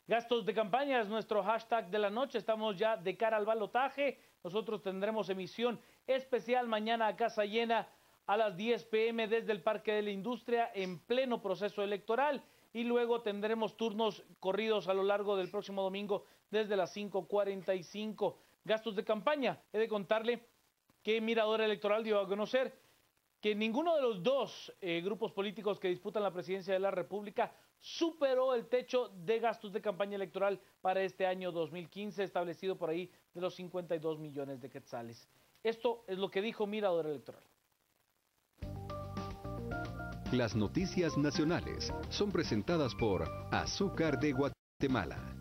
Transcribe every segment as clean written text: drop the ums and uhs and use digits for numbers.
Gastos de campaña es nuestro hashtag de la noche. Estamos ya de cara al balotaje. Nosotros tendremos emisión especial mañana a casa llena a las 10 p.m. desde el Parque de la Industria en pleno proceso electoral. Y luego tendremos turnos corridos a lo largo del próximo domingo desde las 5:45. Gastos de campaña. He de contarle que Mirador Electoral dio a conocer que ninguno de los dos grupos políticos que disputan la presidencia de la República superó el techo de gastos de campaña electoral para este año 2015, establecido por ahí de los 52 millones de quetzales. Esto es lo que dijo Mirador Electoral. Las noticias nacionales son presentadas por Azúcar de Guatemala.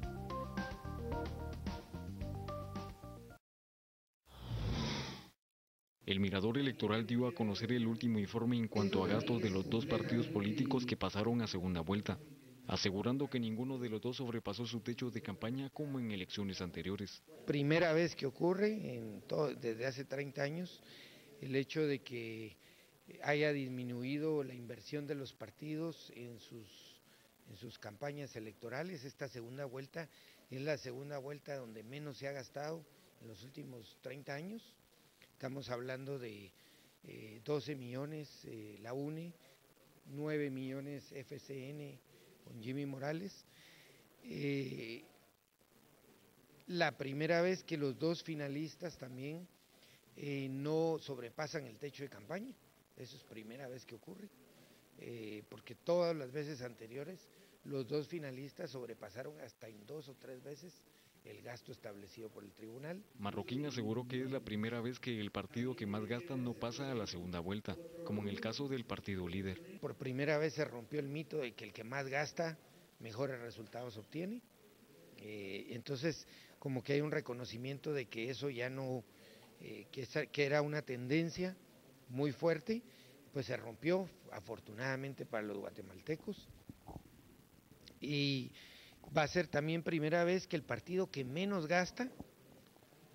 El Mirador Electoral dio a conocer el último informe en cuanto a gastos de los dos partidos políticos que pasaron a segunda vuelta, asegurando que ninguno de los dos sobrepasó su techo de campaña como en elecciones anteriores. Primera vez que ocurre desde hace 30 años el hecho de que haya disminuido la inversión de los partidos en sus campañas electorales. Esta segunda vuelta es la segunda vuelta donde menos se ha gastado en los últimos 30 años. Estamos hablando de 12 millones la UNE, 9 millones FCN con Jimmy Morales. La primera vez que los dos finalistas también no sobrepasan el techo de campaña. Eso es primera vez que ocurre, porque todas las veces anteriores los dos finalistas sobrepasaron hasta en 2 o 3 veces el gasto establecido por el tribunal. Marroquín aseguró que es la primera vez que el partido que más gasta no pasa a la segunda vuelta, como en el caso del partido líder. Por primera vez se rompió el mito de que el que más gasta mejores resultados obtiene. Entonces, como que hay un reconocimiento de que eso ya no, que era una tendencia muy fuerte, pues se rompió afortunadamente para los guatemaltecos. Y va a ser también primera vez que el partido que menos gasta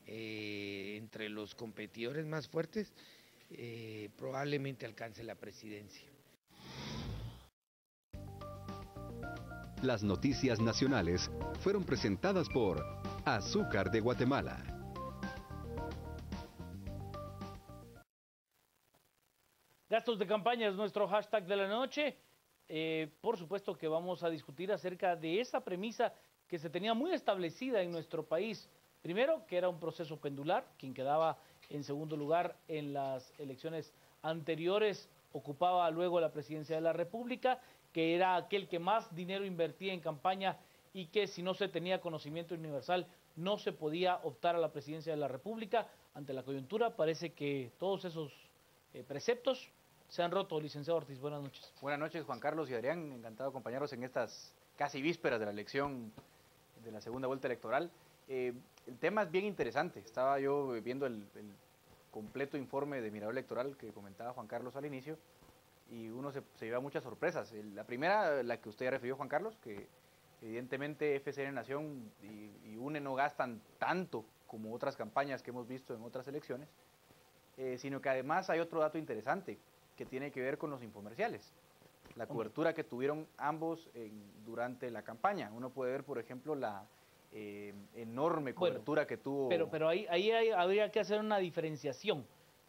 entre los competidores más fuertes probablemente alcance la presidencia. Las noticias nacionales fueron presentadas por Azúcar de Guatemala. Gastos de campaña es nuestro hashtag de la noche. Por supuesto que vamos a discutir acerca de esa premisa que se tenía muy establecida en nuestro país. Primero, que era un proceso pendular, quien quedaba en segundo lugar en las elecciones anteriores ocupaba luego la presidencia de la República, que era aquel que más dinero invertía en campaña y que si no se tenía conocimiento universal no se podía optar a la presidencia de la República. Ante la coyuntura parece que todos esos preceptos se han roto. Licenciado Ortiz, buenas noches. Buenas noches, Juan Carlos y Adrián, encantado de acompañarlos en estas casi vísperas de la elección de la segunda vuelta electoral. El tema es bien interesante, estaba yo viendo el completo informe de Mirador Electoral que comentaba Juan Carlos al inicio y uno se lleva muchas sorpresas. La primera, la que usted ya refirió, Juan Carlos, que evidentemente FCN Nación y UNE no gastan tanto como otras campañas que hemos visto en otras elecciones, sino que además hay otro dato interesante que tiene que ver con los infomerciales, la cobertura que tuvieron ambos durante la campaña. Uno puede ver, por ejemplo, la enorme cobertura que tuvo... Pero ahí habría que hacer una diferenciación.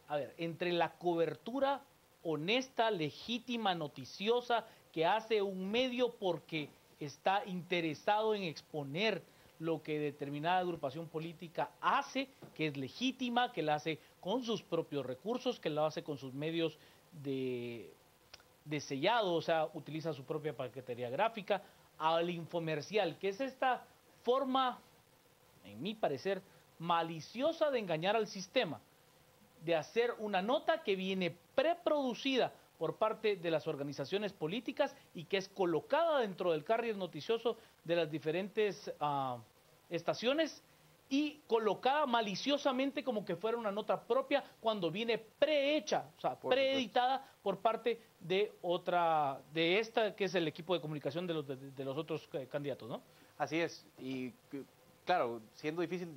A ver, entre la cobertura honesta, legítima, noticiosa, que hace un medio porque está interesado en exponer lo que determinada agrupación política hace, que es legítima, que la hace con sus propios recursos, que la hace con sus medios de sellado, o sea, utiliza su propia paquetería gráfica, al infomercial, que es esta forma, en mi parecer, maliciosa de engañar al sistema, de hacer una nota que viene preproducida por parte de las organizaciones políticas y que es colocada dentro del carrier noticioso de las diferentes estaciones y colocada maliciosamente como que fuera una nota propia cuando viene prehecha, o sea, preeditada por parte de esta que es el equipo de comunicación de los otros candidatos, ¿no? Así es, y claro, siendo difícil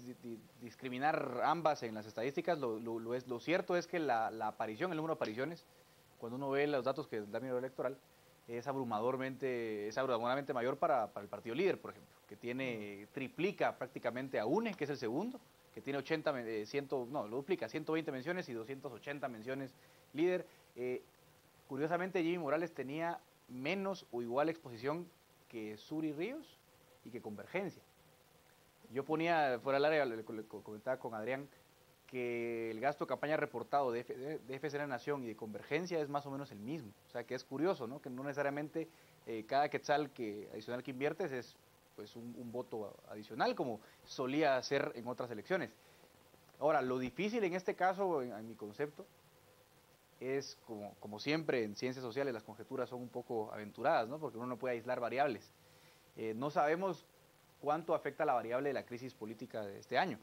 discriminar ambas en las estadísticas, lo cierto es que la aparición, el número de apariciones, cuando uno ve los datos que da Mirador Electoral, es abrumadoramente mayor para el partido líder, por ejemplo, que triplica prácticamente a UNE, que es el segundo, que tiene 120 menciones y 280 menciones líder. Curiosamente, Jimmy Morales tenía menos o igual exposición que Suri Ríos y que Convergencia. Yo ponía fuera del área, le comentaba con Adrián, que el gasto de campaña reportado de FCN Nación y de Convergencia es más o menos el mismo. O sea, que es curioso, ¿no? Que no necesariamente cada quetzal adicional que inviertes es pues un voto adicional, como solía ser en otras elecciones. Ahora, lo difícil en este caso, en mi concepto, es, como siempre en ciencias sociales, las conjeturas son un poco aventuradas, ¿no? Porque uno no puede aislar variables. No sabemos cuánto afecta la variable de la crisis política de este año.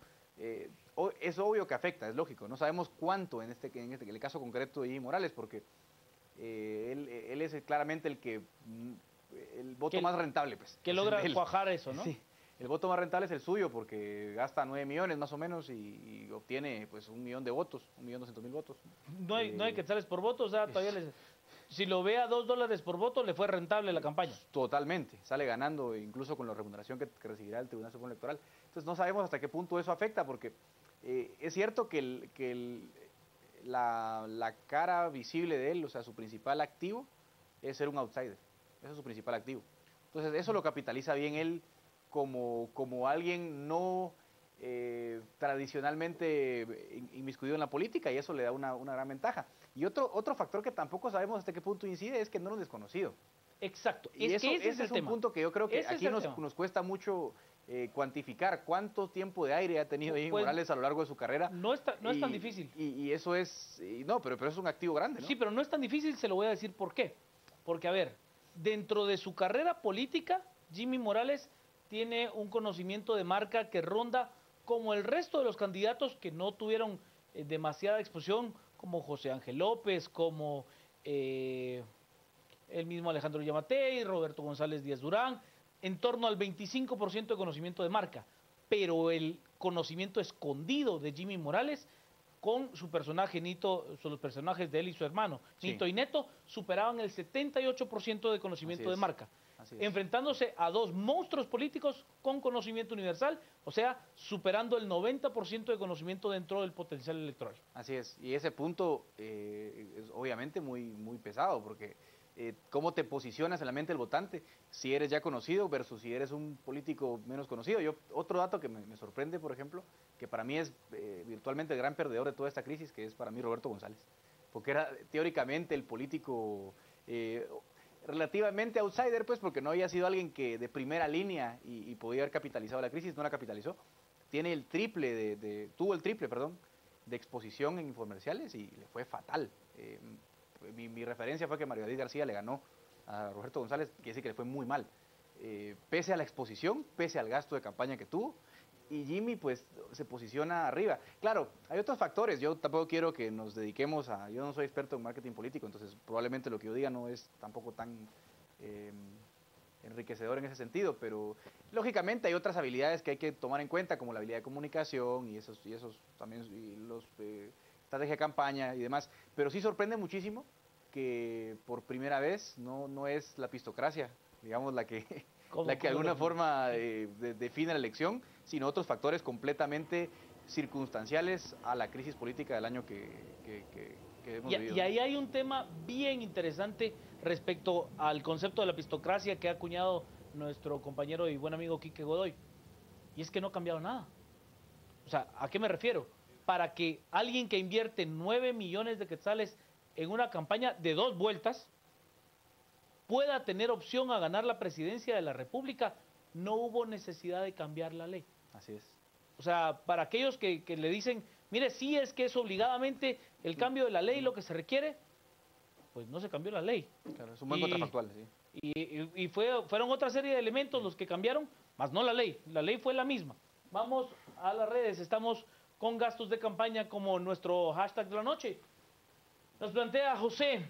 Es obvio que afecta, es lógico. No sabemos cuánto en el caso concreto de Jimmy Morales, porque él es claramente el voto más rentable. Pues, que logra cuajar eso, ¿no? Sí, el voto más rentable es el suyo, porque gasta 9 millones más o menos y obtiene pues 1 millón de votos, 1.200.000 votos. No hay quetzales por voto, o sea, todavía si lo ve a $2 por voto, le fue rentable la campaña. Totalmente, sale ganando incluso con la remuneración que recibirá el Tribunal Supremo Electoral. Entonces no sabemos hasta qué punto eso afecta, porque es cierto que la cara visible de él, o sea, su principal activo es ser un outsider. Ese es su principal activo. Entonces eso lo capitaliza bien él como alguien no tradicionalmente inmiscuido en la política, y eso le da una gran ventaja. Y otro factor que tampoco sabemos hasta qué punto incide es que no es desconocido. Exacto. Y ese es un punto que yo creo que aquí nos cuesta mucho cuantificar cuánto tiempo de aire ha tenido Jimmy Morales a lo largo de su carrera. No es tan difícil. Y eso es, pero es un activo grande, ¿no? Sí, pero no es tan difícil, se lo voy a decir por qué. Porque, a ver, dentro de su carrera política, Jimmy Morales tiene un conocimiento de marca que ronda como el resto de los candidatos que no tuvieron demasiada exposición, como José Ángel López, como el mismo Alejandro Yamatei, Roberto González Díaz Durán, en torno al 25% de conocimiento de marca. Pero el conocimiento escondido de Jimmy Morales con su personaje Nito, los personajes de él y su hermano, sí, Nito y Neto, superaban el 78% de conocimiento de marca, enfrentándose a dos monstruos políticos con conocimiento universal, o sea, superando el 90% de conocimiento dentro del potencial electoral. Así es, y ese punto es obviamente muy pesado, porque cómo te posicionas en la mente del votante, si eres ya conocido versus si eres un político menos conocido. Otro dato que me sorprende, por ejemplo, que para mí es virtualmente el gran perdedor de toda esta crisis, que es para mí Roberto González, porque era teóricamente el político relativamente outsider, pues, porque no había sido alguien que de primera línea y podía haber capitalizado la crisis, no la capitalizó. Tuvo el triple, de exposición en infomerciales y le fue fatal. Mi referencia fue que Mario David García le ganó a Roberto González, que dice que le fue muy mal, pese a la exposición, pese al gasto de campaña que tuvo, y Jimmy pues se posiciona arriba. Claro, hay otros factores, yo tampoco quiero que nos dediquemos yo no soy experto en marketing político, entonces probablemente lo que yo diga no es tampoco tan enriquecedor en ese sentido, pero lógicamente hay otras habilidades que hay que tomar en cuenta, como la habilidad de comunicación y esos también, y los estrategia de campaña y demás, pero sí sorprende muchísimo que por primera vez no es la pistocracia, digamos, la que de alguna forma define la elección, sino otros factores completamente circunstanciales a la crisis política del año que hemos vivido. Y ahí hay un tema bien interesante respecto al concepto de la pistocracia que ha acuñado nuestro compañero y buen amigo Quique Godoy, y es que no ha cambiado nada. O sea, ¿a qué me refiero? Para que alguien que invierte 9 millones de quetzales en una campaña de 2 vueltas pueda tener opción a ganar la presidencia de la República, no hubo necesidad de cambiar la ley. Así es. O sea, para aquellos que le dicen, mire, sí es que es obligadamente el cambio de la ley lo que se requiere, pues no se cambió la ley. Claro, es un buen contrafactual, sí. Y fueron otra serie de elementos los que cambiaron, más no la ley. La ley fue la misma. Vamos a las redes, estamos con gastos de campaña como nuestro hashtag de la noche. Nos plantea José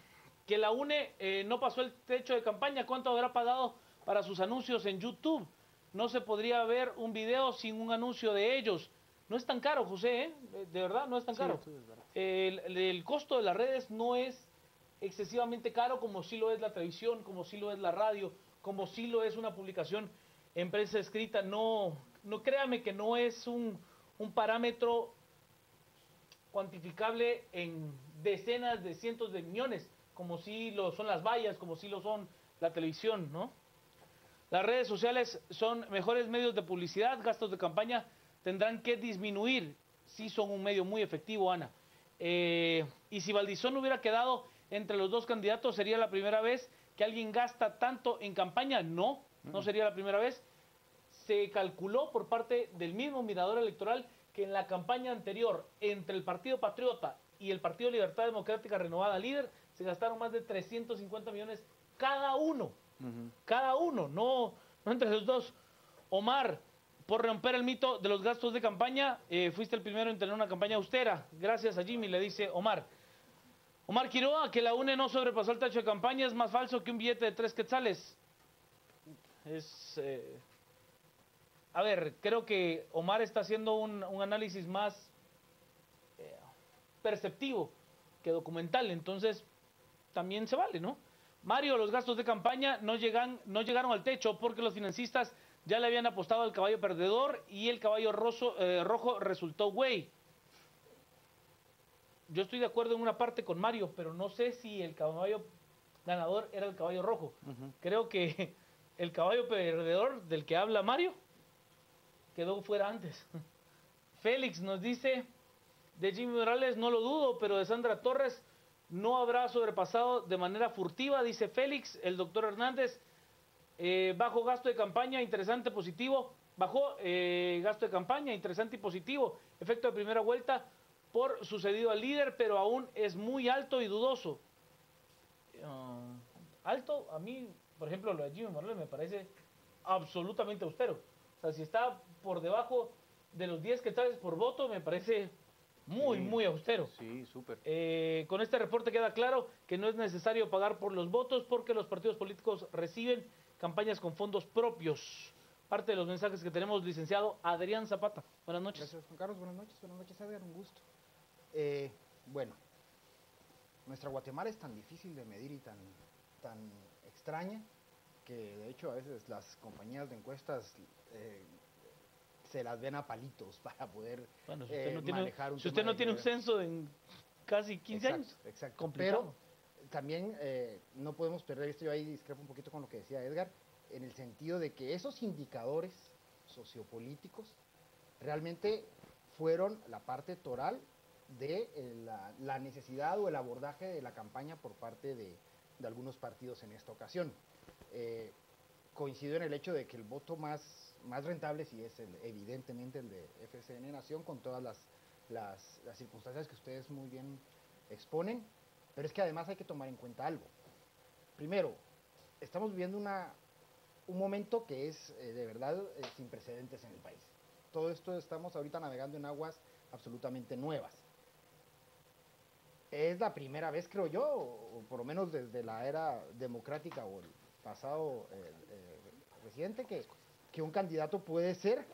que la UNE no pasó el techo de campaña. ¿Cuánto habrá pagado para sus anuncios en YouTube? No se podría ver un video sin un anuncio de ellos. No es tan caro, José, de verdad, no es tan caro. Sí, es verdad. El costo de las redes no es excesivamente caro como sí lo es la televisión, como sí lo es la radio, como sí lo es una publicación en prensa escrita. No, no créame que no es un parámetro cuantificable en decenas de cientos de millones, como sí lo son las vallas, como sí lo son la televisión, ¿no? Las redes sociales son mejores medios de publicidad, gastos de campaña tendrán que disminuir, sí son un medio muy efectivo, Ana. Y si Valdizón hubiera quedado entre los dos candidatos, ¿sería la primera vez que alguien gasta tanto en campaña? No, no sería la primera vez. Se calculó por parte del mismo Mirador Electoral que en la campaña anterior, entre el Partido Patriota y el Partido Libertad Democrática Renovada Líder, se gastaron más de 350 millones cada uno. Cada uno, no entre los dos. Omar, por romper el mito de los gastos de campaña, fuiste el primero en tener una campaña austera. Gracias a Jimmy, le dice Omar. Omar Quiroga, que la UNE no sobrepasó el techo de campaña, es más falso que un billete de 3 quetzales. A ver, creo que Omar está haciendo un análisis más perceptivo que documental, entonces también se vale, ¿no? Mario, los gastos de campaña no llegaron al techo porque los financistas ya le habían apostado al caballo perdedor y el caballo rojo resultó güey. Yo estoy de acuerdo en una parte con Mario, pero no sé si el caballo ganador era el caballo rojo. Creo que el caballo perdedor del que habla Mario quedó fuera antes. Félix nos dice, de Jimmy Morales no lo dudo, pero de Sandra Torres no habrá sobrepasado de manera furtiva, dice Félix. El doctor Hernández, bajo gasto de campaña, interesante, positivo. Bajó gasto de campaña, interesante y positivo. Efecto de primera vuelta por sucedido al líder, pero aún es muy alto y dudoso. Alto, a mí, por ejemplo, lo de Jimmy Morales me parece absolutamente austero. O sea, si está por debajo de los 10 quetzales por voto, me parece muy austero. Sí, súper. Con este reporte queda claro que no es necesario pagar por los votos porque los partidos políticos reciben campañas con fondos propios. Parte de los mensajes que tenemos, licenciado Adrián Zapata. Buenas noches. Gracias, Juan Carlos. Buenas noches, Edgar. Un gusto. Bueno, nuestra Guatemala es tan difícil de medir y tan extraña que de hecho a veces las compañías de encuestas se las ven a palitos para poder manejar un si usted no tiene un censo en casi 15 años. Exacto. Complicado. Pero también no podemos perder esto, yo ahí discrepo un poquito con lo que decía Edgar, en el sentido de que esos indicadores sociopolíticos realmente fueron la parte toral de la necesidad o el abordaje de la campaña por parte de algunos partidos en esta ocasión. Coincido en el hecho de que el voto más rentable sí es evidentemente el de FCN Nación, con todas las circunstancias que ustedes muy bien exponen, pero es que además hay que tomar en cuenta algo. Primero, estamos viviendo un momento que es de verdad sin precedentes en el país. Todo esto estamos ahorita navegando en aguas absolutamente nuevas. Es la primera vez, creo yo, o por lo menos desde la era democrática o el pasado reciente, que un candidato puede ser,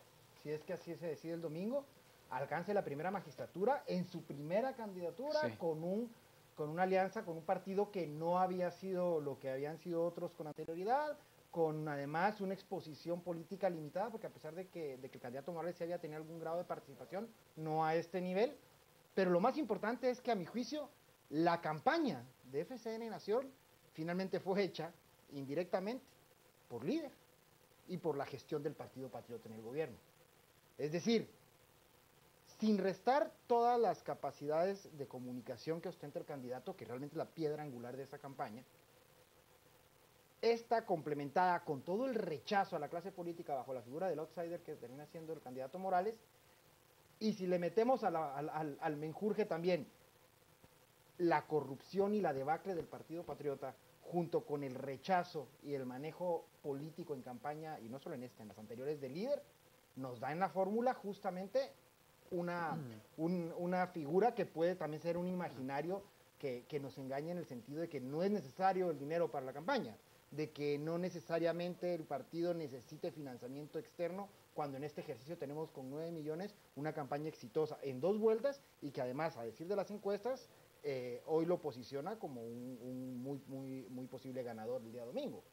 si es que así se decide el domingo, alcance la primera magistratura en su primera candidatura, sí, con una alianza, con un partido que no había sido lo que habían sido otros con anterioridad, con además una exposición política limitada, porque a pesar de que el candidato Morales sí había tenido algún grado de participación, no a este nivel. Pero lo más importante es que, a mi juicio, la campaña de FCN Nación finalmente fue hecha indirectamente por líder y por la gestión del Partido Patriota en el gobierno. Es decir, sin restar todas las capacidades de comunicación que ostenta el candidato, que realmente es la piedra angular de esa campaña, esta complementada con todo el rechazo a la clase política bajo la figura del outsider que termina siendo el candidato Morales, y si le metemos al menjurje también la corrupción y la debacle del Partido Patriota, junto con el rechazo y el manejo político en campaña, y no solo en esta, en las anteriores del líder, nos da en la fórmula justamente una figura que puede también ser un imaginario que nos engaña en el sentido de que no es necesario el dinero para la campaña, de que no necesariamente el partido necesite financiamiento externo, cuando en este ejercicio tenemos con 9 millones una campaña exitosa en 2 vueltas y que además, a decir de las encuestas, hoy lo posiciona como un muy posible ganador el día domingo.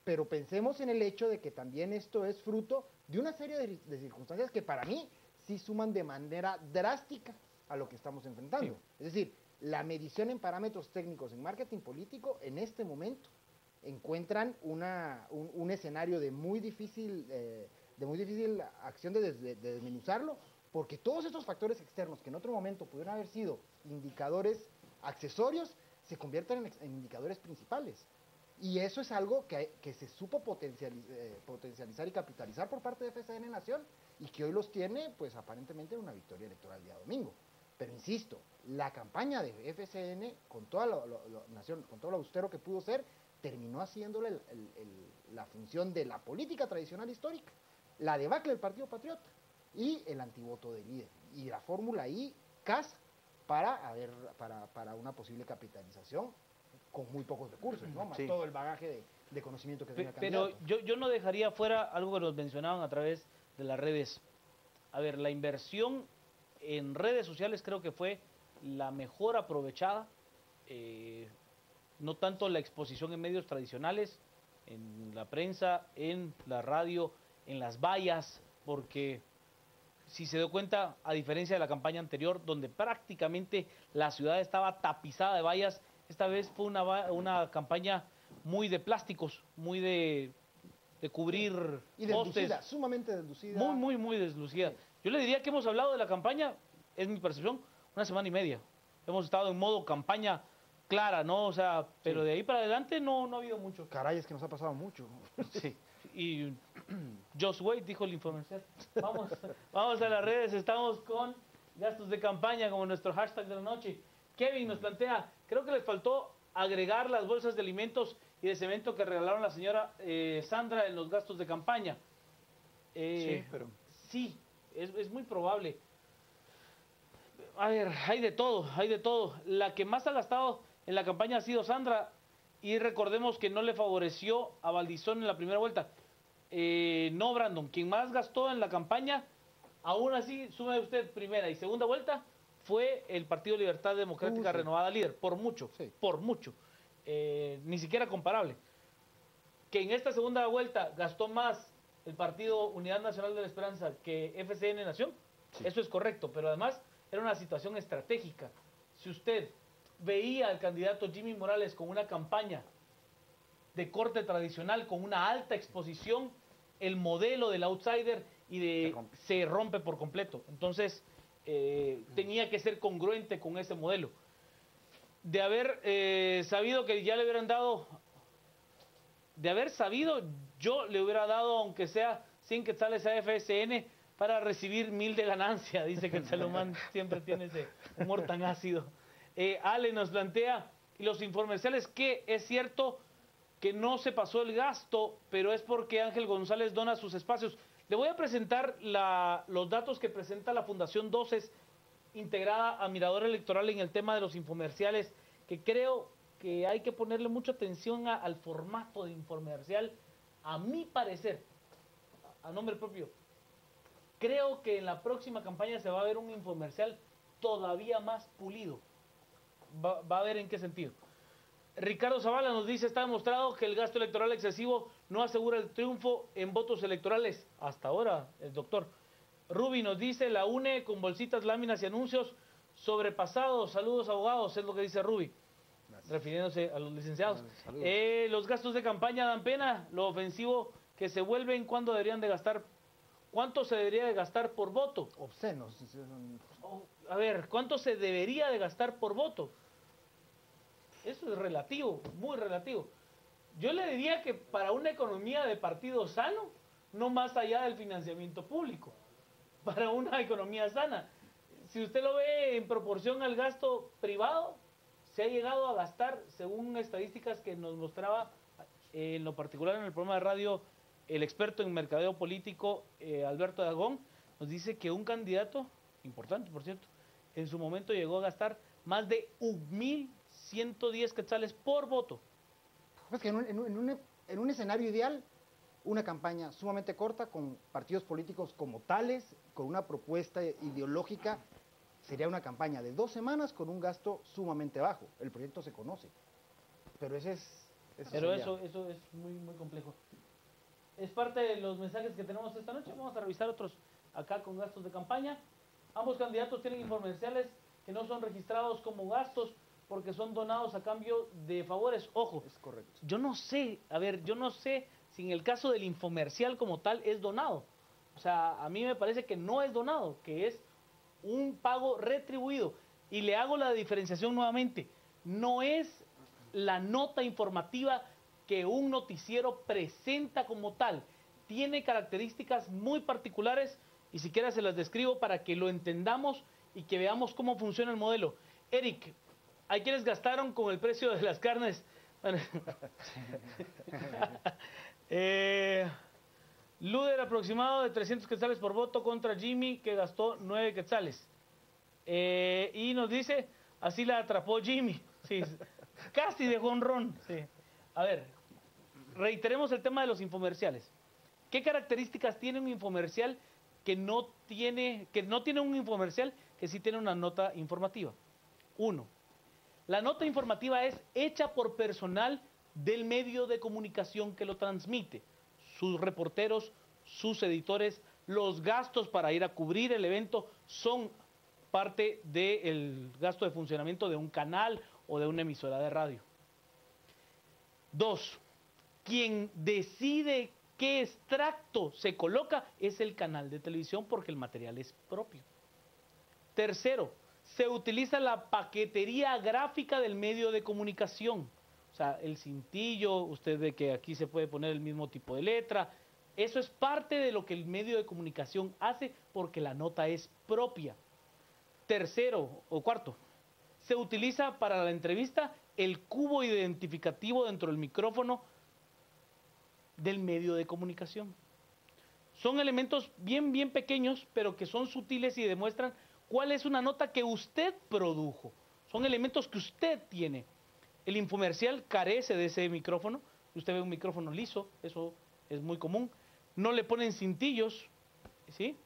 Pero pensemos en el hecho de que también esto es fruto de una serie de circunstancias que para mí sí suman de manera drástica a lo que estamos enfrentando. Sí. Es decir, la medición en parámetros técnicos en marketing político en este momento encuentran un escenario de muy difícil acción de desmenuzarlo, porque todos estos factores externos que en otro momento pudieran haber sido indicadores accesorios se convierten en indicadores principales. Y eso es algo que se supo potencializar y capitalizar por parte de FCN Nación y que hoy los tiene, pues aparentemente, en una victoria electoral el día domingo. Pero insisto, la campaña de FCN, con toda Nación, con todo lo austero que pudo ser, terminó haciéndole la función de la política tradicional histórica, la debacle del Partido Patriota y el antivoto del líder. Y la fórmula ahí casa para una posible capitalización con muy pocos recursos, ¿no? Más todo el bagaje de conocimiento que tenga el candidato. Pero yo no dejaría fuera algo que nos mencionaban a través de las redes. A ver, la inversión en redes sociales creo que fue la mejor aprovechada, no tanto la exposición en medios tradicionales, en la prensa, en la radio, en las vallas, porque si se dio cuenta, a diferencia de la campaña anterior, donde prácticamente la ciudad estaba tapizada de vallas, esta vez fue una campaña muy de plásticos, muy de cubrir y deslucida, sumamente deslucida. Muy deslucida. Sí. Yo le diría que hemos hablado de la campaña, es mi percepción, una semana y media. Hemos estado en modo campaña clara, ¿no? O sea, pero sí, de ahí para adelante no ha habido mucho. Caray, es que nos ha pasado mucho. Sí. Y Just Wait, dijo el infomercial. Vamos a las redes, estamos con gastos de campaña como nuestro hashtag de la noche. Kevin nos plantea, creo que les faltó agregar las bolsas de alimentos y de cemento que regalaron la señora Sandra en los gastos de campaña. Sí, pero... Sí, es muy probable. A ver, hay de todo. La que más ha gastado en la campaña ha sido Sandra, y recordemos que no le favoreció a Valdizón en la primera vuelta. No, Brandon, quien más gastó en la campaña, aún así, sume usted primera y segunda vuelta, fue el Partido Libertad Democrática Renovada Líder, por mucho, por mucho. Ni siquiera comparable. Que en esta segunda vuelta gastó más el Partido Unidad Nacional de la Esperanza que FCN Nación, eso es correcto, pero además era una situación estratégica. Si usted veía al candidato Jimmy Morales con una campaña de corte tradicional, con una alta exposición, el modelo del outsider se rompe por completo. Entonces, tenía que ser congruente con ese modelo. De haber sabido que ya le hubieran dado, yo le hubiera dado, aunque sea 100 quetzales a FSN para recibir 1000 de ganancia. Dice que el Salomán siempre tiene ese humor tan ácido. Ale nos plantea, y los infomerciales, que es cierto que no se pasó el gasto, pero es porque Ángel González dona sus espacios. Le voy a presentar los datos que presenta la Fundación Doces, integrada a Mirador Electoral, en el tema de los infomerciales, que creo que hay que ponerle mucha atención al formato de infomercial. A mi parecer, a nombre propio, creo que en la próxima campaña se va a ver un infomercial todavía más pulido. Va a ver en qué sentido. Ricardo Zavala nos dice, está demostrado que el gasto electoral excesivo no asegura el triunfo en votos electorales. Hasta ahora, el doctor. Ruby nos dice, la UNE con bolsitas, láminas y anuncios sobrepasados. Saludos, abogados, es lo que dice Ruby. Gracias. Refiriéndose a los licenciados. Los gastos de campaña dan pena, lo ofensivo que se vuelven, ¿cuándo deberían de gastar? ¿Cuánto se debería de gastar por voto? Obscenos. A ver, ¿cuánto se debería de gastar por voto? Eso es relativo, muy relativo. Yo le diría que para una economía de partido sano, no más allá del financiamiento público, para una economía sana. Si usted lo ve en proporción al gasto privado, se ha llegado a gastar, según estadísticas que nos mostraba en lo particular en el programa de radio, el experto en mercadeo político, Alberto Dagón, nos dice que un candidato, importante por cierto, en su momento llegó a gastar más de 1,110 quetzales por voto. Pues que en un escenario ideal, una campaña sumamente corta, con partidos políticos como tales, con una propuesta ideológica sería una campaña de 2 semanas con un gasto sumamente bajo. El proyecto se conoce, pero ese es... Pero eso es muy, muy complejo. Es parte de los mensajes que tenemos esta noche. Vamos a revisar otros acá con gastos de campaña. Ambos candidatos tienen infomerciales que no son registrados como gastos porque son donados a cambio de favores. Ojo, Es correcto. yo no sé si en el caso del infomercial como tal es donado. O sea, a mí me parece que no es donado, que es un pago retribuido. Y le hago la diferenciación nuevamente. No es la nota informativa que un noticiero presenta como tal. Tiene características muy particulares y siquiera se las describo para que lo entendamos y que veamos cómo funciona el modelo. Eric, hay quienes gastaron con el precio de las carnes. Bueno, Luder aproximado de 300 quetzales por voto contra Jimmy, que gastó 9 quetzales. Y nos dice, así la atrapó Jimmy. Sí, casi de jonrón. Sí. A ver, reiteremos el tema de los infomerciales. ¿Qué características tiene un infomercial que no tiene un infomercial que sí tiene una nota informativa? 1. La nota informativa es hecha por personal del medio de comunicación que lo transmite. Sus reporteros, sus editores, los gastos para ir a cubrir el evento son parte del gasto de funcionamiento de un canal o de una emisora de radio. 2. Quien decide qué extracto se coloca es el canal de televisión porque el material es propio. 3. Se utiliza la paquetería gráfica del medio de comunicación. O sea, el cintillo, usted ve que aquí se puede poner el mismo tipo de letra. Eso es parte de lo que el medio de comunicación hace porque la nota es propia. 4. Se utiliza para la entrevista el cubo identificativo dentro del micrófono del medio de comunicación. Son elementos bien, bien pequeños, pero que son sutiles y demuestran cuál es una nota que usted produjo. Son elementos que usted tiene. El infomercial carece de ese micrófono. Usted ve un micrófono liso, eso es muy común. No le ponen cintillos, ¿sí?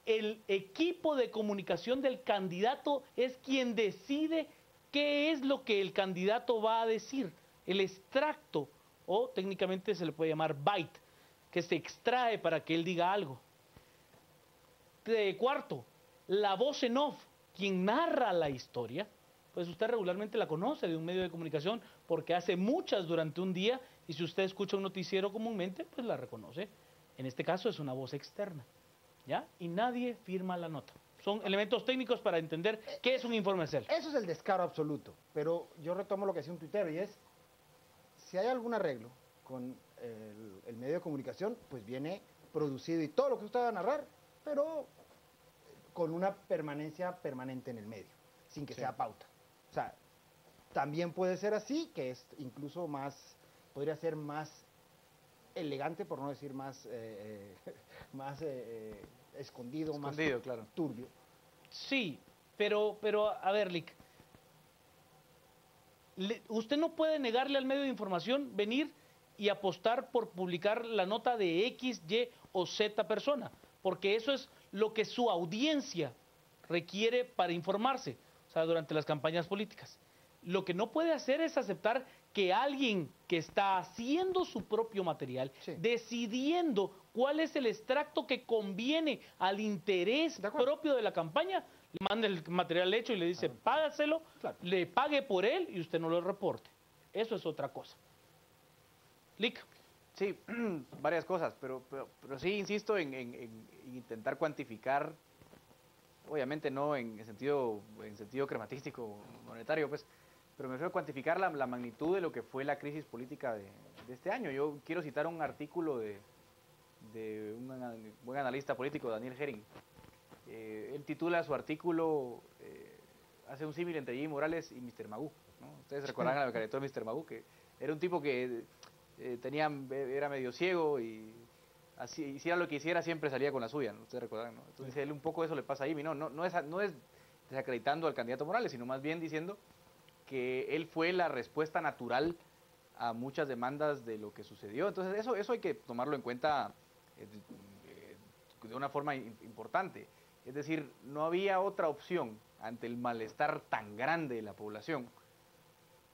El equipo de comunicación del candidato es quien decide qué es lo que el candidato va a decir. El extracto, o técnicamente se le puede llamar byte, que se extrae para que él diga algo. 4. La voz en off, quien narra la historia, pues usted regularmente la conoce de un medio de comunicación porque hace muchas durante un día y si usted escucha un noticiero comúnmente, pues la reconoce. En este caso es una voz externa, ¿ya? Y nadie firma la nota. Son elementos técnicos para entender qué es un infomercial. Eso es el descaro absoluto, pero yo retomo lo que decía un tuitero y es, si hay algún arreglo con el medio de comunicación, pues viene producido y todo lo que usted va a narrar, pero con una permanencia permanente en el medio, sin que sea pauta. O sea, también puede ser así, que es incluso más, podría ser más elegante, por no decir más, escondido, más claro. turbio. Sí, pero a ver, Lick, usted no puede negarle al medio de información venir y apostar por publicar la nota de X, Y o Z persona, porque eso es lo que su audiencia requiere para informarse, o sea, durante las campañas políticas. Lo que no puede hacer es aceptar que alguien que está haciendo su propio material, decidiendo cuál es el extracto que conviene al interés propio de la campaña, le manda el material hecho y le dice, págaselo, le pague por él y usted no lo reporte. Eso es otra cosa. Lick. Sí, varias cosas, pero sí insisto en intentar cuantificar, obviamente no en sentido crematístico, monetario, pues, pero me refiero a cuantificar la magnitud de lo que fue la crisis política de este año. Yo quiero citar un artículo de un buen analista político, Daniel Herring. Él titula su artículo, hace un símil entre Jimmy Morales y Mr. Magoo, ¿no? Ustedes recordarán la caricatura de Mr. Magoo, que era un tipo que era medio ciego y así, hiciera lo que hiciera siempre salía con la suya, ¿no? Ustedes recordarán, ¿no? Entonces él un poco eso le pasa a Jimmy, no es desacreditando al candidato Morales, sino más bien diciendo que él fue la respuesta natural a muchas demandas de lo que sucedió. Entonces eso hay que tomarlo en cuenta de una forma importante. Es decir, no había otra opción ante el malestar tan grande de la población,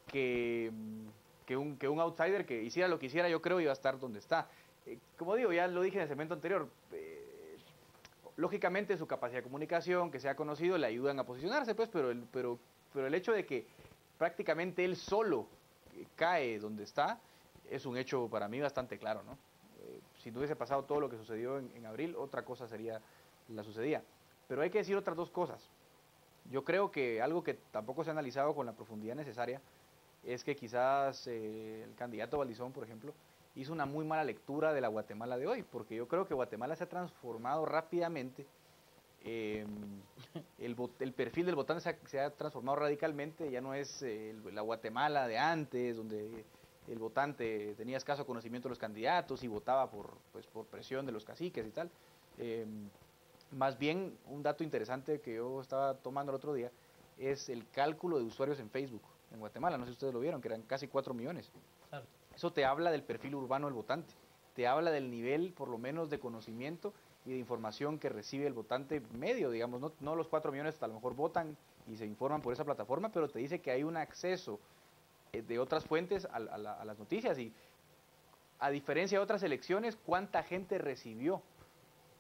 que un outsider que hiciera lo que hiciera, yo creo iba a estar donde está. Como digo, ya lo dije en el segmento anterior, lógicamente su capacidad de comunicación, que sea conocido, le ayudan a posicionarse, pues, pero el hecho de que prácticamente él solo cae donde está, es un hecho para mí bastante claro, ¿no? Si no hubiese pasado todo lo que sucedió en abril, otra cosa sería la sucedía. Pero hay que decir otras dos cosas. Yo creo que algo que tampoco se ha analizado con la profundidad necesaria es que quizás el candidato Valdizón, por ejemplo, hizo una muy mala lectura de la Guatemala de hoy, porque yo creo que Guatemala se ha transformado rápidamente, el perfil del votante se ha transformado radicalmente, ya no es la Guatemala de antes, donde el votante tenía escaso conocimiento de los candidatos y votaba por presión de los caciques y tal. Más bien, un dato interesante que yo estaba tomando el otro día es el cálculo de usuarios en Facebook en Guatemala. No sé si ustedes lo vieron, que eran casi 4 millones. Claro. Eso te habla del perfil urbano del votante, te habla del nivel, por lo menos, de conocimiento y de información que recibe el votante medio, digamos, no los 4 millones a lo mejor votan y se informan por esa plataforma, pero te dice que hay un acceso de otras fuentes a las noticias y, a diferencia de otras elecciones, ¿cuánta gente recibió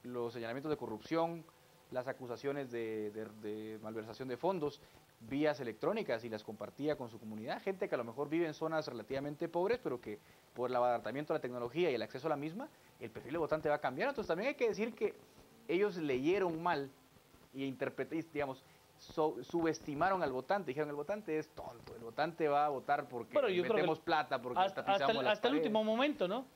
los señalamientos de corrupción, las acusaciones de malversación de fondos, vías electrónicas y las compartía con su comunidad? Gente que a lo mejor vive en zonas relativamente pobres, pero que por el abaratamiento de la tecnología y el acceso a la misma, el perfil de votante va a cambiar. Entonces también hay que decir que ellos leyeron mal y interpretaron, digamos, subestimaron al votante, dijeron el votante es tonto, el votante va a votar porque metemos plata, porque hasta el último momento, ¿no?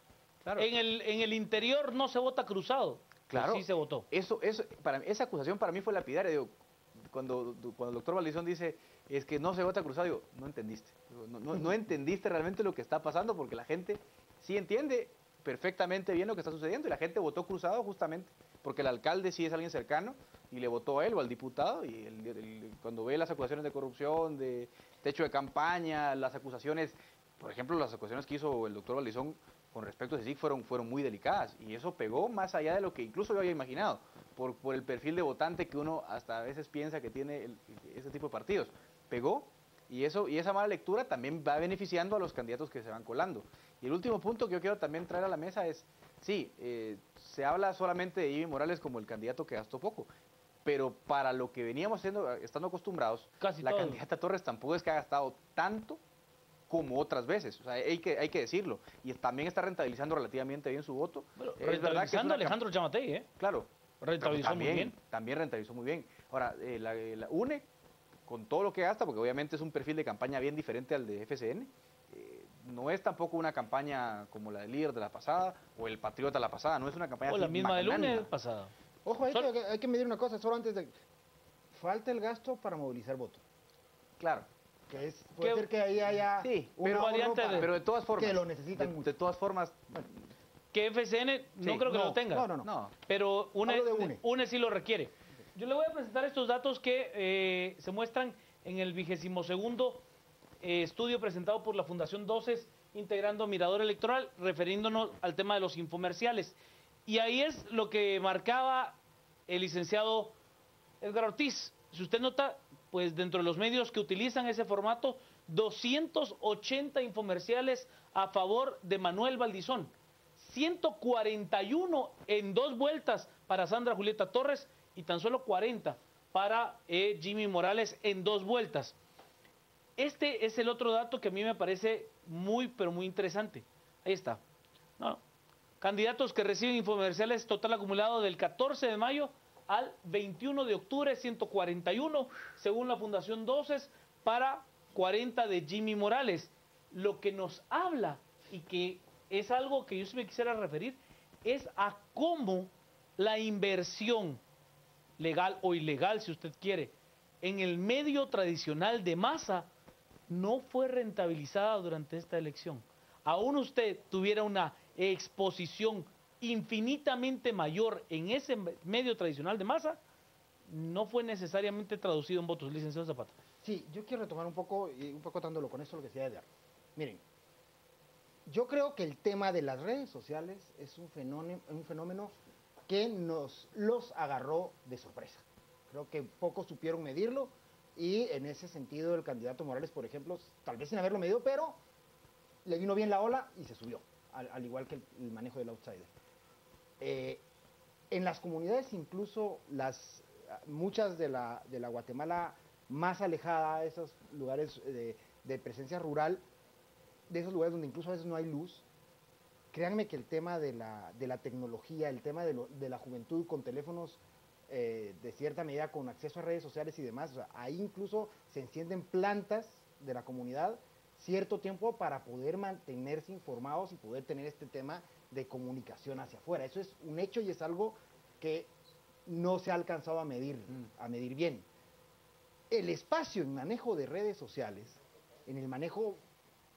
Claro. En el interior no se vota cruzado. Claro, sí se votó. Esa acusación para mí fue lapidaria. Digo, cuando el doctor Valdizón dice es que no se vota cruzado, digo, no entendiste. No entendiste realmente lo que está pasando, porque la gente sí entiende perfectamente bien lo que está sucediendo y la gente votó cruzado justamente porque el alcalde sí es alguien cercano y le votó a él o al diputado, y cuando ve las acusaciones de corrupción, de techo de campaña, las acusaciones, por ejemplo, las acusaciones que hizo el doctor Valdizón con respecto a CICIG fueron muy delicadas, y eso pegó más allá de lo que incluso yo había imaginado, por el perfil de votante que uno hasta a veces piensa que tiene ese tipo de partidos. Pegó, y esa mala lectura también va beneficiando a los candidatos que se van colando. Y el último punto que yo quiero también traer a la mesa es, sí, se habla solamente de Jimmy Morales como el candidato que gastó poco, pero para lo que veníamos estando acostumbrados, casi la todo. candidata Torres tampoco es que ha gastado tanto como otras veces, o sea, hay que decirlo, y también está rentabilizando relativamente bien su voto. Bueno, Es verdad que es una Alejandro Yamatei, ¿eh? Claro, Rentabilizó también, muy bien. también rentabilizó muy bien. Ahora, la UNE, con todo lo que gasta, porque obviamente es un perfil de campaña bien diferente al de FCN, no es tampoco una campaña como la del líder de la pasada, o el patriota de la pasada, no es una campaña O así la misma del magnánima. lunes pasada. Ojo, hay que medir una cosa, solo antes de... Falta el gasto para movilizar votos. Claro. Que puede ser que ahí haya sí, una variante pero de todas formas, que lo necesitan mucho. de todas formas, Que FCN no Sí, creo que no, lo tenga. no. Pero Hablo de UNE. UNE sí lo requiere. Yo le voy a presentar estos datos que se muestran en el 22º estudio presentado por la Fundación Doces, integrando Mirador Electoral, refiriéndonos al tema de los infomerciales. Y ahí es lo que marcaba el licenciado Edgar Ortiz. Si usted nota, pues dentro de los medios que utilizan ese formato, 280 infomerciales a favor de Manuel Valdizón, 141 en 2 vueltas para Sandra Julieta Torres y tan solo 40 para Jimmy Morales en 2 vueltas. Este es el otro dato que a mí me parece muy, pero muy interesante. Ahí está. No. Candidatos que reciben infomerciales, total acumulado del 14 de mayo al 21 de octubre, 141, según la Fundación Doces, para 40 de Jimmy Morales. Lo que nos habla, y que es algo que yo sí me quisiera referir, es a cómo la inversión, legal o ilegal si usted quiere, en el medio tradicional de masa, no fue rentabilizada durante esta elección. Aún usted tuviera una exposición infinitamente mayor en ese medio tradicional de masa, no fue necesariamente traducido en votos, licenciado Zapata. Sí, yo quiero retomar un poco dándolo con esto lo que decía Edgar. Miren, yo creo que el tema de las redes sociales es un fenómeno que los agarró de sorpresa. Creo que pocos supieron medirlo y en ese sentido el candidato Morales, por ejemplo, tal vez sin haberlo medido, pero le vino bien la ola y se subió, al igual que el manejo del outsider. En las comunidades, incluso muchas de la Guatemala más alejada, esos lugares de presencia rural, de esos lugares donde incluso a veces no hay luz, créanme que el tema de la tecnología, el tema de la juventud con teléfonos de cierta medida con acceso a redes sociales y demás, o sea, ahí incluso se encienden plantas de la comunidad cierto tiempo para poder mantenerse informados y poder tener este tema de comunicación hacia afuera. Eso es un hecho y es algo que no se ha alcanzado a medir bien. El espacio en manejo de redes sociales, en el manejo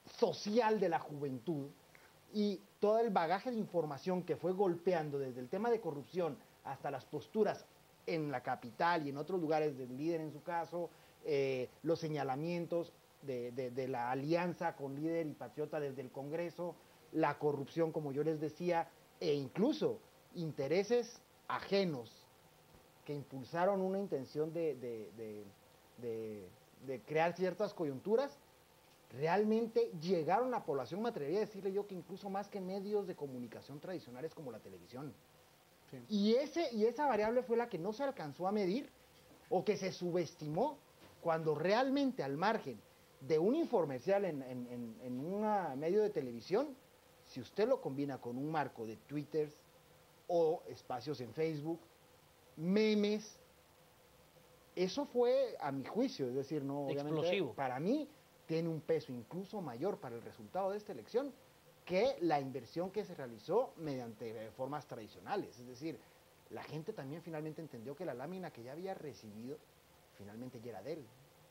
social de la juventud y todo el bagaje de información que fue golpeando desde el tema de corrupción hasta las posturas en la capital y en otros lugares del líder en su caso, los señalamientos de la alianza con líder y patriota desde el Congreso, la corrupción, como yo les decía, e incluso intereses ajenos que impulsaron una intención de crear ciertas coyunturas, realmente llegaron a la población, me atrevería a decirle yo que incluso más que medios de comunicación tradicionales como la televisión. Sí. Y esa variable fue la que no se alcanzó a medir o que se subestimó cuando realmente al margen de un infomercial en un medio de televisión, si usted lo combina con un marco de Twitter o espacios en Facebook, memes, eso fue a mi juicio, es decir, no explosivo. Para mí tiene un peso incluso mayor para el resultado de esta elección que la inversión que se realizó mediante formas tradicionales. Es decir, la gente también finalmente entendió que la lámina que ya había recibido finalmente ya era de él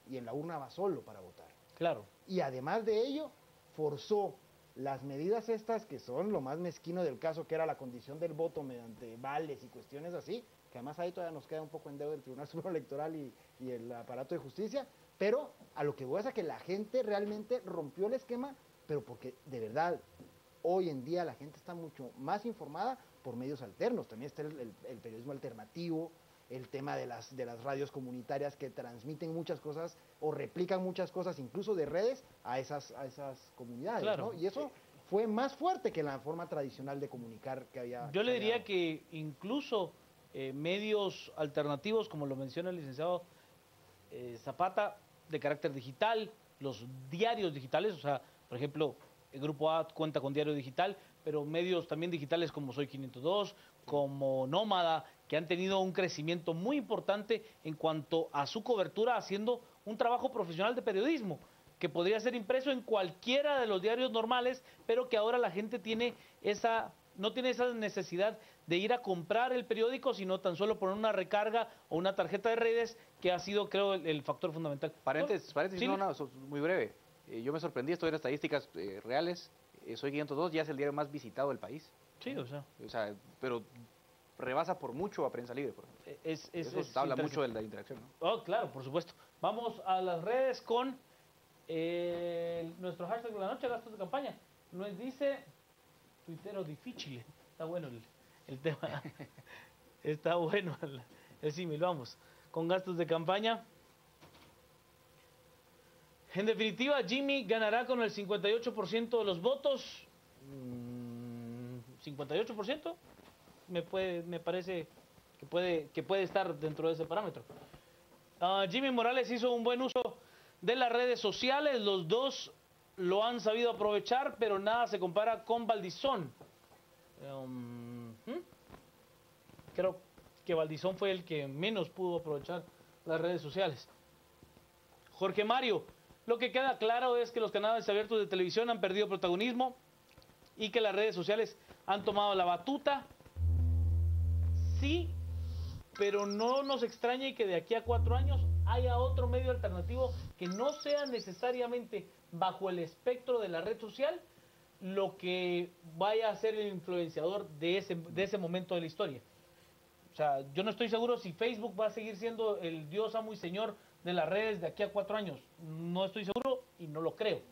y en la urna va solo para votar. Claro. Y además de ello, forzó las medidas estas que son lo más mezquino del caso, que era la condición del voto mediante vales y cuestiones así, que además ahí todavía nos queda un poco en deuda el Tribunal Supremo Electoral y el aparato de justicia, pero a lo que voy es a que la gente realmente rompió el esquema, pero porque de verdad hoy en día la gente está mucho más informada por medios alternos. También está el periodismo alternativo, el tema de las radios comunitarias que transmiten muchas cosas o replican muchas cosas incluso de redes a esas comunidades, claro, ¿no? Y eso fue más fuerte que la forma tradicional de comunicar que había. Yo le diría que incluso medios alternativos, como lo menciona el licenciado Zapata, de carácter digital, los diarios digitales, o sea, por ejemplo, el Grupo A cuenta con diario digital, pero medios también digitales como Soy 502, como Nómada, que han tenido un crecimiento muy importante en cuanto a su cobertura, haciendo un trabajo profesional de periodismo, que podría ser impreso en cualquiera de los diarios normales, pero que ahora la gente no tiene esa necesidad de ir a comprar el periódico, sino tan solo poner una recarga o una tarjeta de redes, que ha sido, creo, el factor fundamental. Paréntesis, ¿Sí? no, muy breve. Yo me sorprendí, estoy en estadísticas reales. Soy 502, ya es el diario más visitado del país. Sí, o sea, pero rebasa por mucho a Prensa Libre, por ejemplo. Eso habla mucho de la interacción, ¿no? Oh, claro, por supuesto. Vamos a las redes con nuestro hashtag de la noche, gastos de campaña. Nos dice tuitero difícil. Está bueno el tema. Está bueno el símil. Vamos con gastos de campaña. En definitiva, Jimmy ganará con el 58% de los votos. 58% me parece que puede estar dentro de ese parámetro. Jimmy Morales hizo un buen uso de las redes sociales. Los dos lo han sabido aprovechar, pero nada se compara con Valdizón. Creo que Valdizón fue el que menos pudo aprovechar las redes sociales. Jorge Mario: lo que queda claro es que los canales abiertos de televisión han perdido protagonismo y que las redes sociales han tomado la batuta. Sí, pero no nos extrañe que de aquí a 4 años haya otro medio alternativo que no sea necesariamente bajo el espectro de la red social lo que vaya a ser el influenciador de ese momento de la historia. O sea, yo no estoy seguro si Facebook va a seguir siendo el Dios, amo y Señor de las redes de aquí a 4 años. No estoy seguro y no lo creo.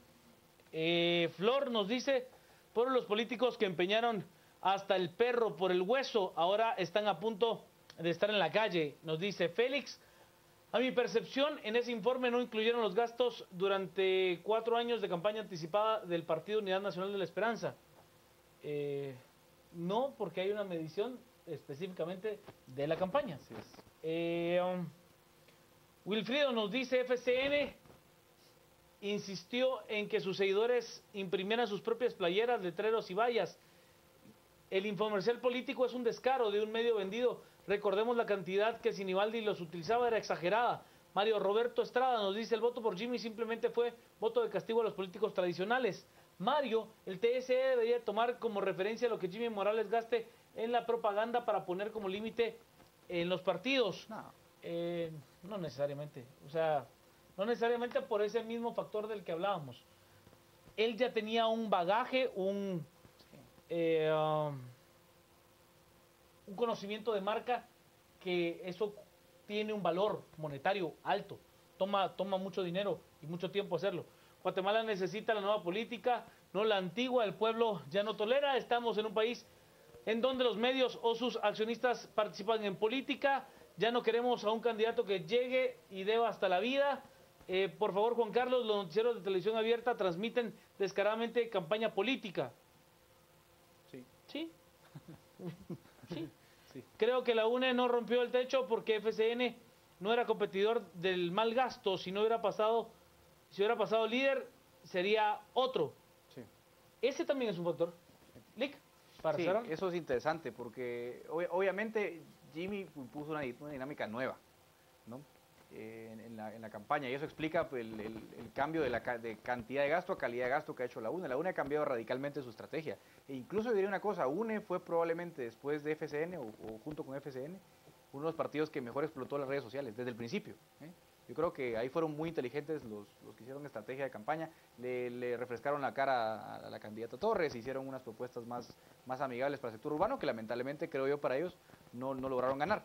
Flor nos dice: por los políticos que empeñaron hasta el perro por el hueso, ahora están a punto de estar en la calle. Nos dice Félix: A mi percepción, en ese informe no incluyeron los gastos durante 4 años de campaña anticipada del Partido Unidad Nacional de la Esperanza. No, porque hay una medición específicamente de la campaña. Así es. Wilfrido nos dice, FCN insistió en que sus seguidores imprimieran sus propias playeras, letreros y vallas. El infomercial político es un descaro de un medio vendido. Recordemos la cantidad que Sinibaldi los utilizaba, era exagerada. Mario Roberto Estrada nos dice, el voto por Jimmy simplemente fue voto de castigo a los políticos tradicionales. Mario, el TSE debería tomar como referencia lo que Jimmy Morales gaste en la propaganda para poner como límite en los partidos. No. No necesariamente, o sea, no necesariamente por ese mismo factor del que hablábamos. Él ya tenía un bagaje, un conocimiento de marca, que eso tiene un valor monetario alto, toma mucho dinero y mucho tiempo hacerlo. Guatemala necesita la nueva política, no la antigua. El pueblo ya no tolera. Estamos en un país en donde los medios o sus accionistas participan en política. Ya no queremos a un candidato que llegue y deba hasta la vida. Por favor, Juan Carlos, los noticieros de televisión abierta transmiten descaradamente campaña política. Sí. ¿Sí? Sí. Sí. Creo que la UNE no rompió el techo porque FCN no era competidor del mal gasto. Si hubiera pasado líder, sería otro. Sí. Ese también es un factor. Lick, para Sí, cerrar. eso es interesante porque obviamente Jimmy puso una dinámica nueva, ¿no? En la campaña, y eso explica pues, el cambio de cantidad de gasto a calidad de gasto que ha hecho la UNE. La UNE ha cambiado radicalmente su estrategia. E incluso diría una cosa, UNE fue probablemente después de FCN o junto con FCN uno de los partidos que mejor explotó las redes sociales desde el principio. Yo creo que ahí fueron muy inteligentes los que hicieron estrategia de campaña, le refrescaron la cara a la candidata Torres, hicieron unas propuestas más amigables para el sector urbano que lamentablemente, creo yo, para ellos no lograron ganar.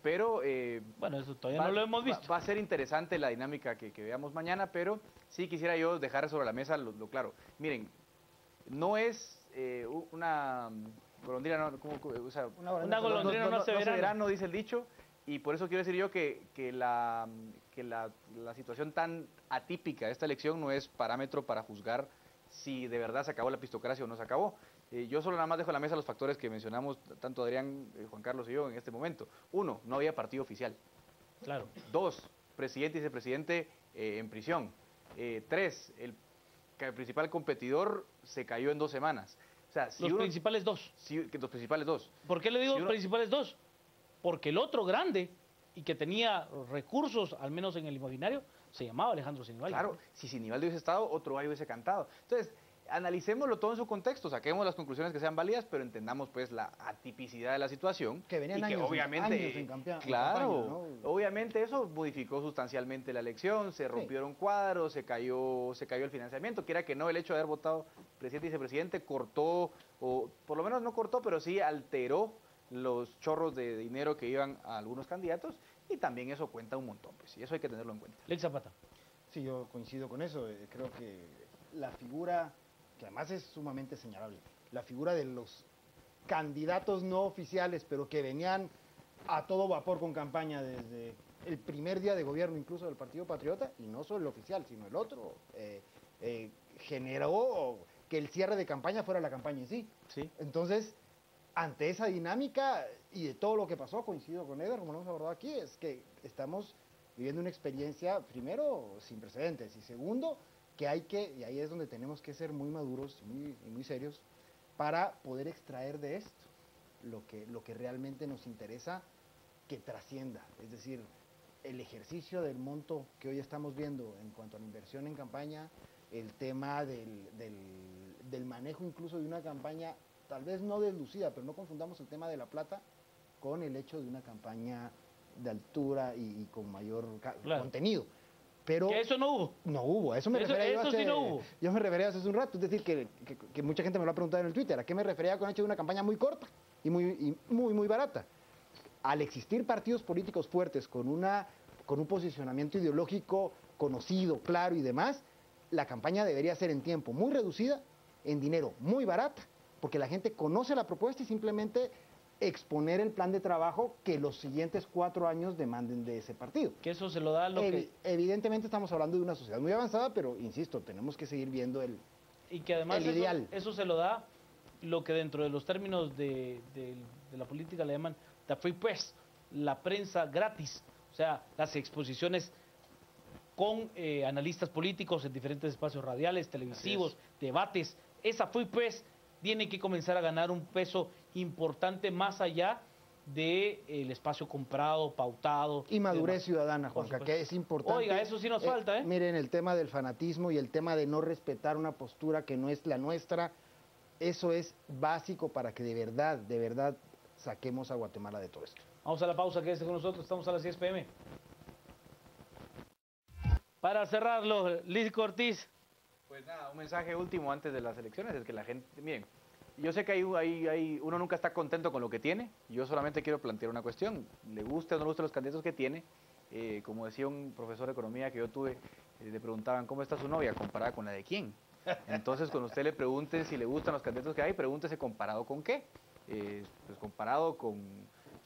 Pero bueno, eso todavía no lo hemos visto. Va a ser interesante la dinámica que veamos mañana, pero sí quisiera yo dejar sobre la mesa lo claro. Miren, no es una golondrina, o sea, una golondrina no hace verano, dice el dicho, y por eso quiero decir yo que la situación tan atípica de esta elección no es parámetro para juzgar si de verdad se acabó la pistocracia o no se acabó. Yo solo nada más dejo en la mesa los factores que mencionamos tanto Adrián, Juan Carlos y yo en este momento. 1, no había partido oficial. Claro. 2, presidente y vicepresidente en prisión. 3, el principal competidor se cayó en 2 semanas. O sea, si los principales 2. Los principales 2. ¿Por qué le digo principales 2? Porque el otro grande y que tenía recursos, al menos en el imaginario, se llamaba Alejandro Sinibaldi. Claro, si Sinibaldi hubiese estado, otro gallo hubiese cantado. Entonces, analicémoslo todo en su contexto, saquemos las conclusiones que sean válidas, pero entendamos pues la atipicidad de la situación. Que venían y años, obviamente, años en campaña. Claro, ¿no? obviamente eso modificó sustancialmente la elección, se rompieron cuadros, se cayó el financiamiento, quiera que no, el hecho de haber votado presidente y vicepresidente cortó, o por lo menos no cortó, pero sí alteró los chorros de dinero que iban a algunos candidatos, y también eso cuenta un montón, pues, y eso hay que tenerlo en cuenta. Lex Zapata. Sí, yo coincido con eso. Creo que la figura, que además es sumamente señalable, la figura de los candidatos no oficiales, pero que venían a todo vapor con campaña desde el primer día de gobierno, incluso del Partido Patriota, y no solo el oficial, sino el otro, generó que el cierre de campaña fuera la campaña en sí. Sí. Entonces, ante esa dinámica y de todo lo que pasó, coincido con Eder, como lo hemos abordado aquí, es que estamos viviendo una experiencia, primero, sin precedentes, y segundo, que hay que, y ahí es donde tenemos que ser muy maduros y muy serios, para poder extraer de esto lo que realmente nos interesa que trascienda. Es decir, el ejercicio del monto que hoy estamos viendo en cuanto a la inversión en campaña, el tema del manejo incluso de una campaña, tal vez no deslucida, pero no confundamos el tema de la plata con el hecho de una campaña de altura y con mayor contenido. Pero que eso no hubo. No hubo, a eso me refería eso sí no hubo. Yo me refería hace un rato, es decir, que mucha gente me lo ha preguntado en el Twitter, ¿a qué me refería con el hecho de una campaña muy corta y muy barata? Al existir partidos políticos fuertes con un posicionamiento ideológico conocido, claro y demás, la campaña debería ser en tiempo muy reducida, en dinero muy barata, porque la gente conoce la propuesta y simplemente exponer el plan de trabajo que los siguientes 4 años demanden de ese partido. Que eso se lo da Evidentemente estamos hablando de una sociedad muy avanzada, pero insisto, tenemos que seguir viendo y que además el ideal. Eso se lo da lo que dentro de los términos de la política le llaman the free press, la prensa gratis, o sea, las exposiciones con analistas políticos en diferentes espacios radiales, televisivos, debates. Esa free press tiene que comenzar a ganar un peso importante más allá del espacio comprado, pautado. Y madurez ciudadana, Juanca, que es importante. Oiga, eso sí nos falta, ¿eh? Miren, el tema del fanatismo y el tema de no respetar una postura que no es la nuestra, eso es básico para que de verdad saquemos a Guatemala de todo esto. Vamos a la pausa, quédese con nosotros, estamos a las 10 p.m. Para cerrarlo, Liz Ortiz. Pues nada, un mensaje último antes de las elecciones es que la gente, miren, yo sé que uno nunca está contento con lo que tiene, yo solamente quiero plantear una cuestión, le gusta o no le gustan los candidatos que tiene, como decía un profesor de economía que yo tuve, le preguntaban, ¿cómo está su novia? ¿Comparada con la de quién? Entonces, cuando usted le pregunte si le gustan los candidatos que hay, pregúntese comparado con qué, pues comparado con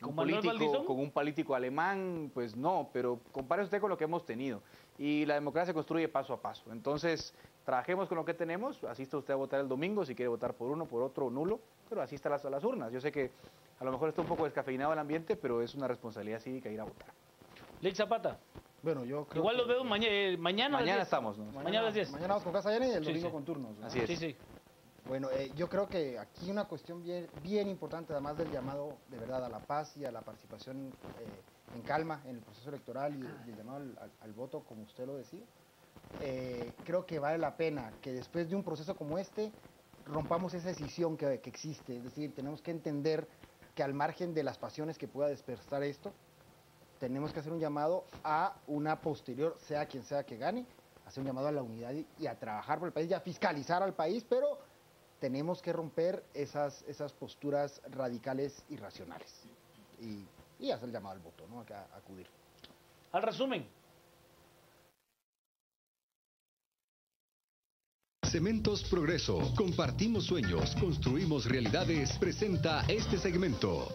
un político alemán, pues no, pero compare usted con lo que hemos tenido. Y la democracia se construye paso a paso. Entonces, trabajemos con lo que tenemos, asista usted a votar el domingo, si quiere votar por uno, por otro, nulo, pero asista a las urnas. Yo sé que a lo mejor está un poco descafeinado el ambiente, pero es una responsabilidad cívica ir a votar. Lex Zapata. Bueno, yo creo igual los veo mañana. Mañana estamos, ¿no? Mañana a las 10. Mañana vamos con Casa Llena y el domingo con turnos, ¿no? Así es. Sí, sí. Bueno, yo creo que aquí una cuestión bien importante, además del llamado de verdad a la paz y a la participación en calma en el proceso electoral y el llamado al voto, como usted lo decía, creo que vale la pena que después de un proceso como este rompamos esa decisión que existe. Es decir, tenemos que entender que al margen de las pasiones que pueda despertar esto, tenemos que hacer un llamado a una posterior, sea quien sea que gane, hacer un llamado a la unidad y a trabajar por el país y a fiscalizar al país, pero tenemos que romper esas posturas radicales y racionales y hacer el llamado al voto, ¿no? A acudir. Al resumen. Cementos Progreso. Compartimos sueños, construimos realidades. Presenta este segmento.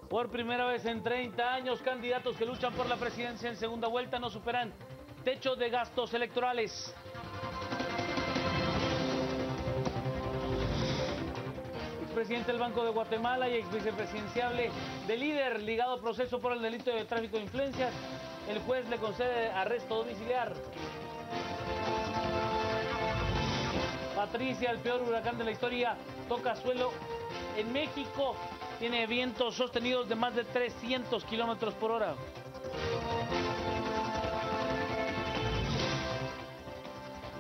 Por primera vez en 30 años, candidatos que luchan por la presidencia en segunda vuelta no superan techo de gastos electorales. Expresidente del Banco de Guatemala y exvicepresidenciable de líder ligado a proceso por el delito de tráfico de influencias, el juez le concede arresto domiciliar. Patricia, el peor huracán de la historia, toca suelo en México. Tiene vientos sostenidos de más de 300 kilómetros por hora.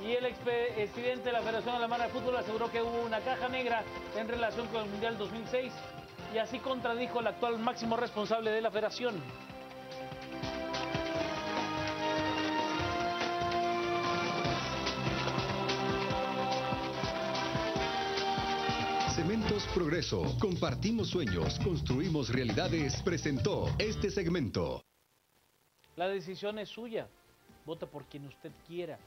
Y el expresidente de la Federación Alemana de Fútbol aseguró que hubo una caja negra en relación con el Mundial 2006 y así contradijo al actual máximo responsable de la federación. Cementos Progreso. Compartimos sueños, construimos realidades. Presentó este segmento. La decisión es suya. Vota por quien usted quiera.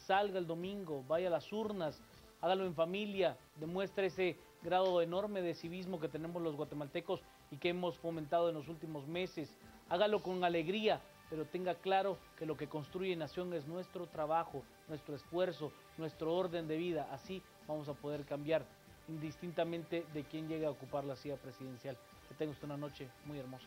Salga el domingo, vaya a las urnas, hágalo en familia, demuestre ese grado enorme de civismo que tenemos los guatemaltecos y que hemos fomentado en los últimos meses. Hágalo con alegría, pero tenga claro que lo que construye nación es nuestro trabajo, nuestro esfuerzo, nuestro orden de vida. Así vamos a poder cambiar indistintamente de quién llegue a ocupar la silla presidencial. Que tenga usted una noche muy hermosa.